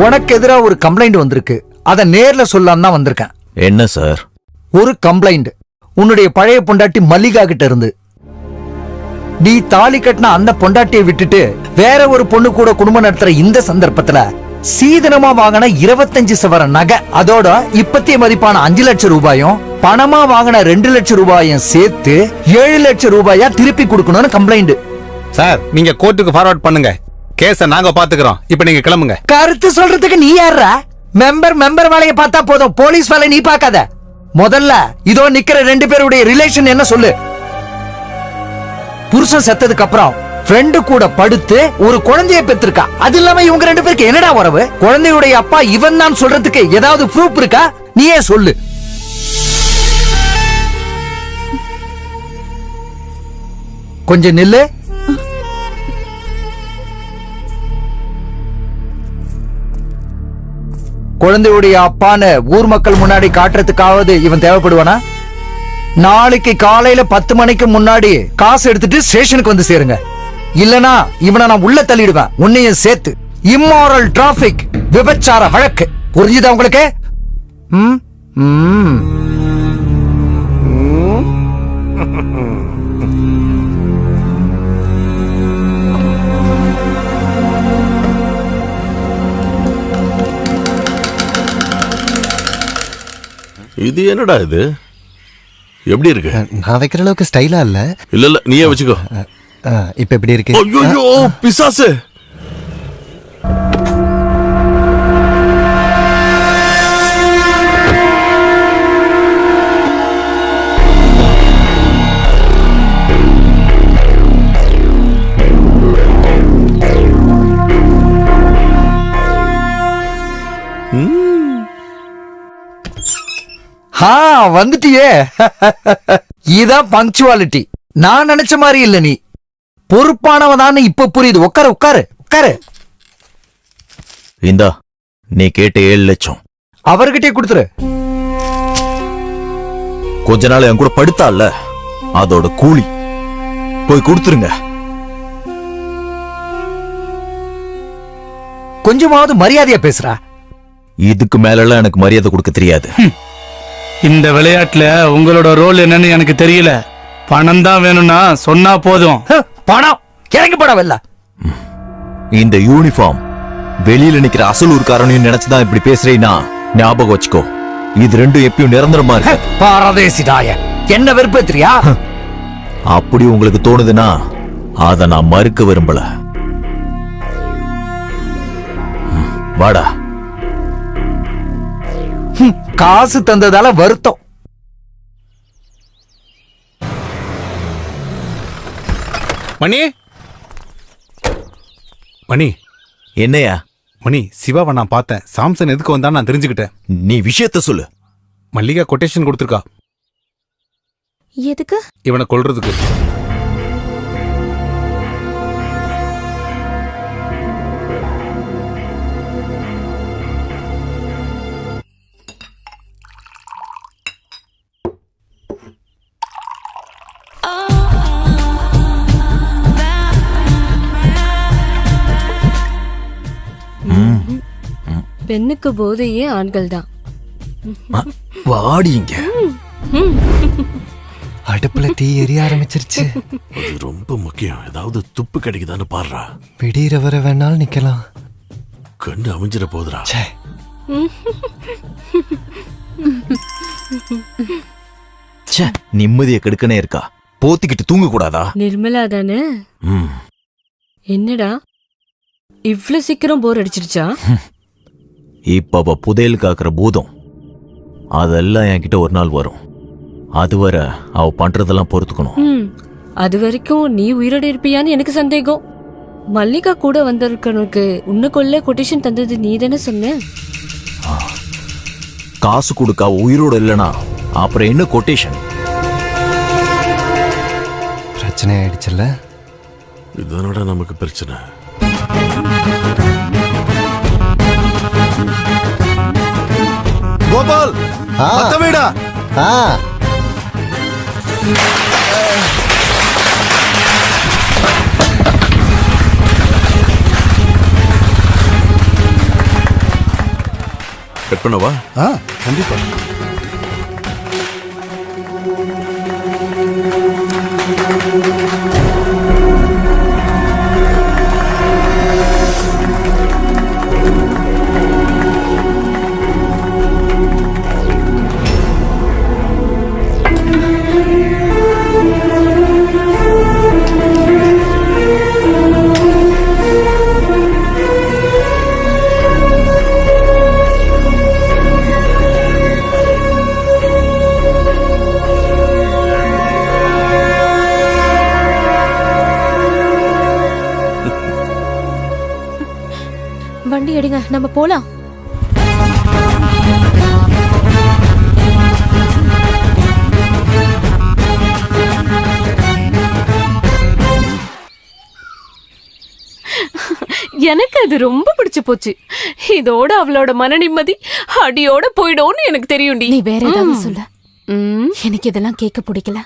உனக்கு எதிரா ஒரு கம்ப்ளைண்ட் வந்திருக்கு. அத நேர்ல சொல்லாம தான் வந்திருக்கேன். என்ன சார்? ஒரு கம்ப்ளைண்ட் உன்னுடைய பழைய பொண்டாட்டி மல்லிகா கிட்ட இருந்து. நீ தாலி கட்டின அந்த பொண்டாட்டியை விட்டுட்டு வேற ஒரு பொண்ணு கூட குடும்பம் நடத்துற இந்த சந்தர்ப்பத்துல சீதனமா வாங்கின 25 சவரன் நகை, அதோட இப்பத்திய மதிப்பான 5 லட்சம் ரூபாயும் பணமா வாங்கின 2 லட்சம் ரூபாயும் சேர்த்து 7 லட்சம் ரூபாயா திருப்பி கொடுக்கணும்னு கம்ப்ளைண்ட். சார், நீங்க கோர்ட்டுக்கு ஃபார்வர்ட் பண்ணுங்க. கேஸ நாங்க பாத்துக்கிறோம். இப்ப நீங்க கிளம்புங்க. கருத்து சொல்றதுக்கு நீ யாரா? மெம்பர் வேலையை பார்த்தா போதும், போலீஸ் வேலை நீ பார்க்காத. முதல்ல இதோ நிக்கிற 2 பேருடைய ரிலேஷன் என்ன சொல்லு. புருஷன் செத்ததுக்கு அப்புறம் ஃப்ரெண்டு கூட படுத்து ஒரு குழந்தையை பெற்றிருக்கா. அது இல்லாம இவங்க 2 பேருக்கு என்னடா உறவு? குழந்தையுடைய அப்பா இவன் தான் சொல்றதுக்கு ஏதாவது ப்ரூஃப் இருக்கா? நீயே சொல்லு. கொஞ்சம் நில்லு. குழந்தையுடைய அப்பான்னு ஊர் மக்கள் முன்னாடி காட்டுறதுக்காவது இவன் தேவைப்படுவானா? நாளைக்கு காலையில 10 மணிக்கு முன்னாடி காசு எடுத்துட்டு ஸ்டேஷனுக்கு வந்து சேருங்க. இல்லனா இவனை நான் உள்ள தள்ளிடுவேன், உன்னையும் சேர்த்து. இம்மாரல் டிராபிக், விபச்சார வழக்கு. புரிஞ்சுதா உங்களுக்கு? இது என்னடா இது? எப்படி இருக்கு? நான் வைக்கிற அளவுக்கு ஸ்டைலா இல்ல. இல்ல நீயே வச்சுக்கோ. இப்ப எப்படி இருக்கு? ஐயோ பிசாசு! வந்துட்டியே. இதான் பங்க்சுவாலிட்டி. நான் நினைச்ச மாதிரி இல்ல. நீ பொறுப்பானவதான்னு இப்ப புரியுது. உட்காரு உட்காரு உட்காரு. இந்தா, நீ கேட்ட 7 லட்சம் அவர்கிட்டே கொடுத்துரு. கொஞ்ச நாள் என் கூட படுத்தால, அதோட கூலி. போய் கொடுத்துருங்க. கொஞ்சமாவது மரியாதையா பேசுறா. இதுக்கு மேல எனக்கு மரியாதை கொடுக்க தெரியாது. இந்த விளையாட்டுல உங்களோட ரோல் என்னன்னு எனக்கு தெரியல. பணம் தான் வேணும்னா சொன்னா போதும். பணம் இறங்கி படவில்ல. இந்த யூனிஃபார்ம் வெளியில நிக்கிற அசல் ஊர்காரனையும் நினைச்சுதான் இப்படி பேசுறீன்னா ஞாபகம் வச்சுக்கோ. இது ரெண்டும் எப்பயும் நிரந்தரமா இருக்கு. பாரதேசிடாய, என்ன வெறுப்பேத்திரியா? அப்படி உங்களுக்கு தோணுதுன்னா அத நான் மறுக்க விரும்பல. வாடா. காசு தந்ததால வருத்தம். மணி மணி என்னையா? மணி, சிவாவை நான் பார்த்தேன். சாம்சன் எதுக்கு வந்தான்னு நான் தெரிஞ்சுக்கிட்டேன். நீ விஷயத்த சொல்லு. மல்லிகா கொட்டேஷன் கொடுத்துருக்கா. எதுக்கு? இவனை கொல்றதுக்கு. பெண்ணுக்கு போதையே ஆண்கள் தான். வாடிங்க. அடுப்புல தீ எரிய ஆரம்பிச்சிருச்சு. அது ரொம்ப முக்கியம். ஏதாவது துப்பு கிடைக்குதான்னு பாடுறா. விடியற வர வேணாலும் நிக்கலாம். கண்டு அமைஞ்சிட போதுரா. நிம்மதியை கெடுக்கனே இருக்கா? போத்திக்கிட்டு தூங்க கூடாதா? நிர்மலா தானே? என்னடா இவ்ளோ சீக்கிரம் போர் அடிச்சிருச்சா? இப்ப அவ புதையல் காக்குற பூதம் அதெல்லாம் என்கிட்ட ஒரு நாள் வரும். அதுவரை அவ பண்றதெல்லாம் பொறுத்துக்கணும். அது வரைக்கும் நீ உயிரோட இருப்பியான்னு எனக்கு சந்தேகம். மல்லிகா கூட வந்திருக்கனுக்கு உன்னை கொல்ல கொட்டேஷன் தந்தது நீ தானே சொன்ன? காசு கொடுக்க உயிரோட இல்லனா அப்புறம் என்ன கொட்டேஷன்? பிரச்சனை ஆயிடுச்சுல்ல. இதனோட நமக்கு பிரச்சனை. கோபால், வீடா? செட் பண்ணவா? கண்டிப்பா. வண்டி எடுங்க, நம்ம போலாம். எனக்கு அது ரொம்ப பிடிச்சு போச்சு. இதோட அவளோட மன நிம்மதி அடியோட போயிடும்னு எனக்கு தெரியும்டி. நீ வேற ஏதாவது சொல்ல. எனக்கு இதெல்லாம் கேட்க பிடிக்கல.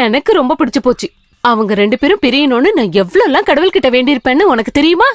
எனக்கு ரொம்ப பிடிச்சு போச்சு. அவங்க 2 பேரும் பிரியணும்னு நான் எவ்வளவுலாம் கடவுள்கிட்ட வேண்டியிருப்பேன்னு உனக்கு தெரியுமா?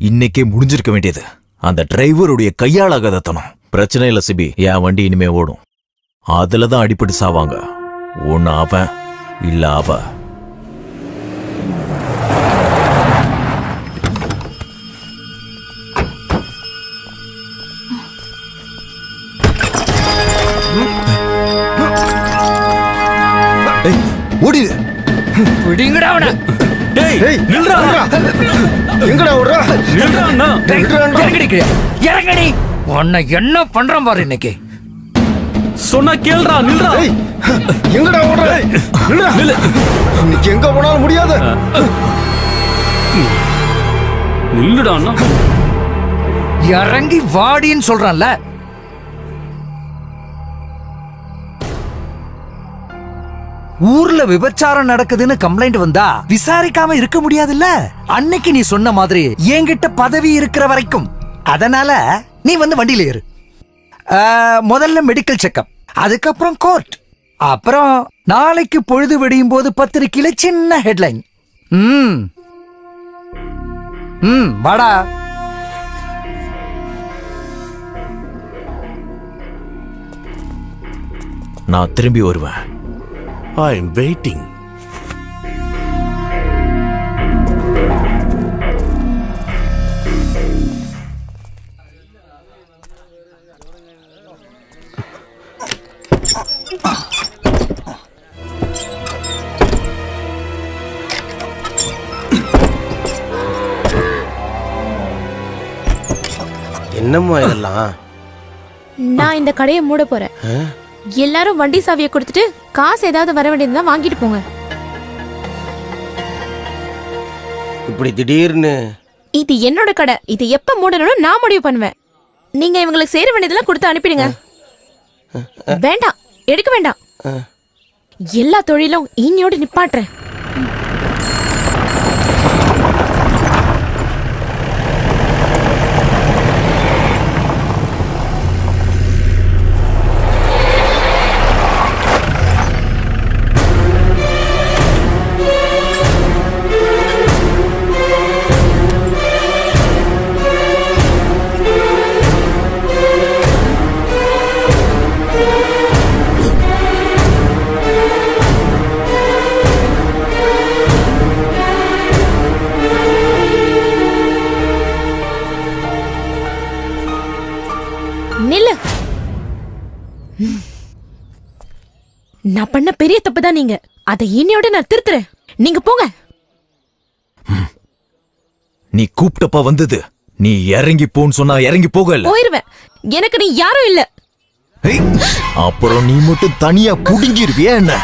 இன்னைக்கே முடிஞ்சிருக்க வேண்டியது. அந்த டிரைவருடைய கையாளாகாதத்தனம். பிரச்சனை இல்ல சிபி, என் வண்டி இனிமே ஓடும். அதுலதான் அடிபட்டு சாவாங்க. ஒன்னு அவன் இல்ல அவ. ஓடி விடுங்கடா அவன. டேய் நில்றா. எங்கடா ஓடுற? நில்றா அண்ணா. இறங்கடி. உன்னை என்ன பண்றான் பாரு இன்னைக்கு. சொன்னா கேளுடா, நில்றா. எங்கடா ஓடுற? நில்லு. இன்னைக்கு எங்க போனாலும் முடியாது. நில்லுடா அண்ணா. இறங்கி வாடின்னு சொல்றான்ல. ஊர்ல விபச்சாரம் நடக்குதுன்னு கம்ப்ளைண்ட் வந்தா விசாரிக்காம இருக்க முடியாதுல்ல. அன்னைக்கு நீ சொன்ன மாதிரி என்கிட்ட பதவி இருக்கிற வரைக்கும். அதனால நீ வந்து வண்டியில ஏறு. முதல்ல மெடிக்கல் செக்அப், அதுக்கப்புறம் கோர்ட், அப்புறம் நாளைக்கு பொழுது விடியும் போது பத்திரிக்கையில சின்ன ஹெட்லைன். வாடா. நான் திரும்பி வருவேன். I am waiting. என்னம்மா இதெல்லாம்? நான் இந்த கடையை மூட போறேன். எல்லாரும் வண்டி சாவியை கொடுத்துட்டு காசு ஏதாவது வர வேண்டியதுன்னா வாங்கிட்டு போங்க. இப்படி திடீர்னு? இது என்னோட கடை. இது எப்ப மூடணும்னு நான் முடிவு பண்ணுவேன். நீங்க இவங்களுக்கு சேர வேண்டியதெல்லாம் கொடுத்து அனுப்பிடுங்க. வேண்டாம், எடுக்க வேண்டாம். எல்லா தொழிலும் இன்னையோடு நிப்பாட்டுறேன். நில்லு. நான் பண்ண பெரிய தப்பு தான். நீங்க அதை இன்னையோட நான் திருத்துறேன். நீங்க போங்க. நீ கூப்பிட்டப்ப வந்தது. நீ இறங்கி போன்னு சொன்னா இறங்கி போகல. போயிருவேன். எனக்கு நீ யாரும் இல்ல. அப்புறம் நீ மட்டும் தனியா புடுங்கிருவியா என்ன?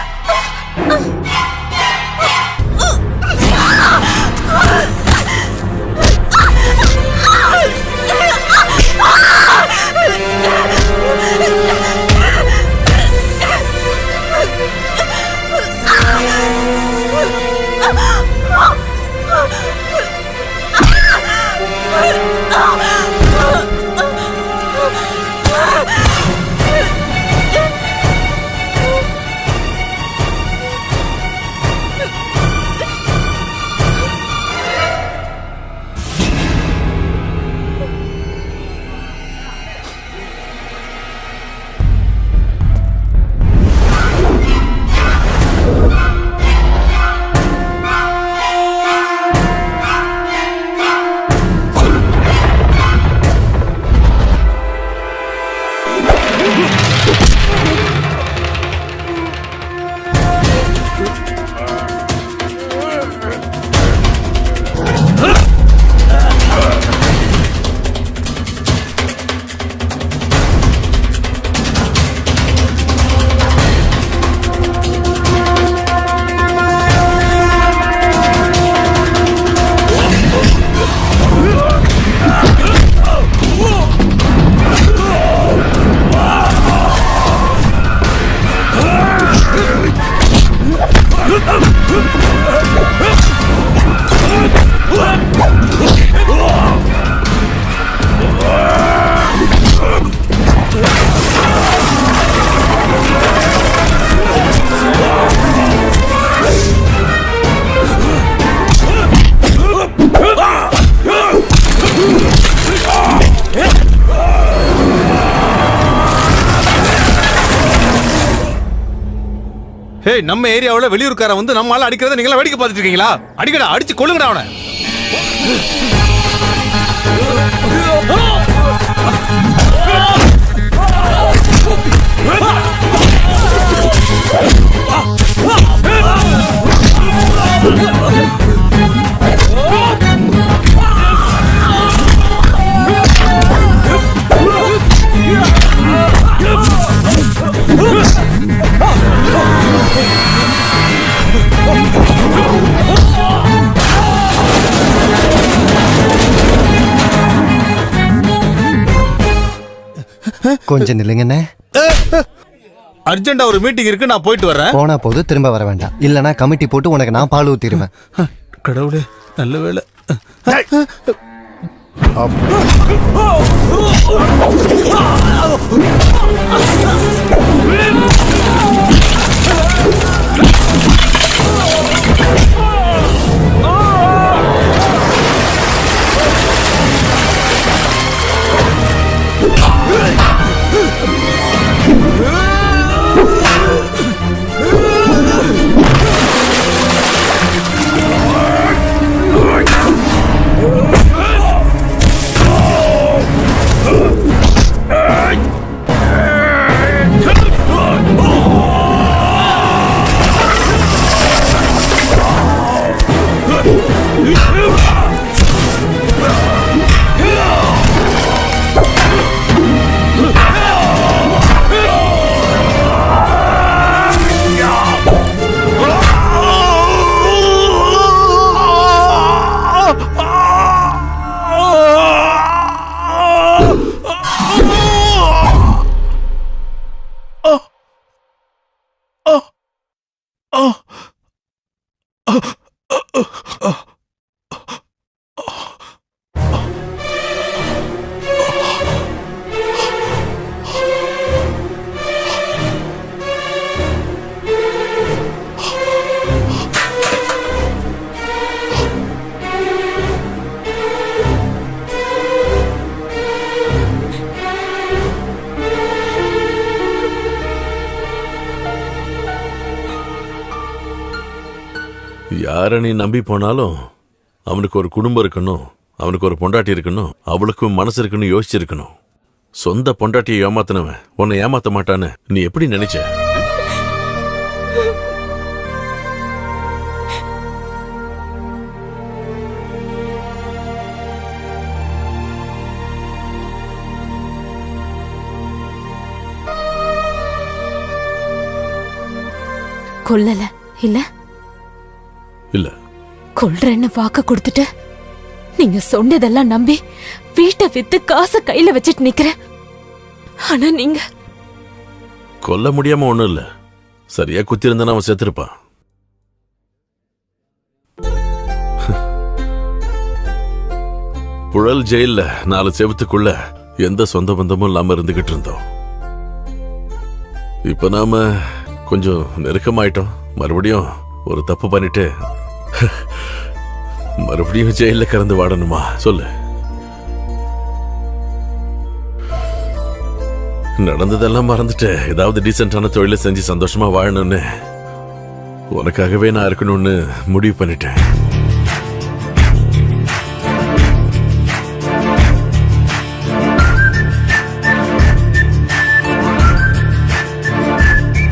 ஏய், நம்ம ஏரியாவுல வெளியூர்காரன் வந்து நம்ம ஆள அடிக்கிறத நீங்களா வேடிக்கை பார்த்துட்டு இருக்கீங்களா? அடிக்கடா, அடிச்சு கொல்லுங்கடா அவனை. கொஞ்சம் நில்லுங்கண்ணே. அர்ஜென்டா ஒரு மீட்டிங் இருக்கு, நான் போயிட்டு வரேன். போனா போது திரும்ப வர வேண்டாம். இல்லனா கமிட்டி போட்டு உனக்கு நான் பால் ஊத்திடுவேன். கடவுளே, நல்ல வேளை. யாரை நீ நம்பி போனாலும் அவனுக்கு ஒரு குடும்பம் இருக்கணும், அவனுக்கு ஒரு பொண்டாட்டி இருக்கணும், அவளுக்கும் மனசு இருக்குன்னு யோசிச்சிருக்கணும். சொந்த பொண்டாட்டியை ஏமாத்தினவன் உன்னை ஏமாத்த மாட்டான்னு நீ எப்படி நினைச்ச? கொல்லல இல்ல இல்ல, கொல்றேன்னு வாக்க கொடுத்துட்டு நீங்க சொன்னதெல்லாம் நம்பி வீட்டை வித்து காசை கையில வச்சிட்டு நிக்கிறேன். ஆனா நீங்க கொல்ல முடியாம ஒண்ணும் இல்ல. சரியா குத்தி இருந்தா அவன் செத்துருப்பான். புழல் ஜெயில்ல 4 செவத்துக்குள்ள எந்த சொந்த பந்தமும் இல்லாம இருந்துகிட்டு இருந்தோம். இப்ப நாம கொஞ்சம் நெருக்கமாயிட்டோம். மறுபடியும் ஒரு தப்பு பண்ணிட்டு மறுபடியும் ஜெயில கறந்து வாடணுமா சொல்லு? நடந்ததெல்லாம் மறந்துட்டு ஏதாவது டீசென்டான தொழிலை செஞ்சு சந்தோஷமா வாழணும்னு உனக்காகவே நான் இருக்கணும்னு முடிவு பண்ணிட்டேன்.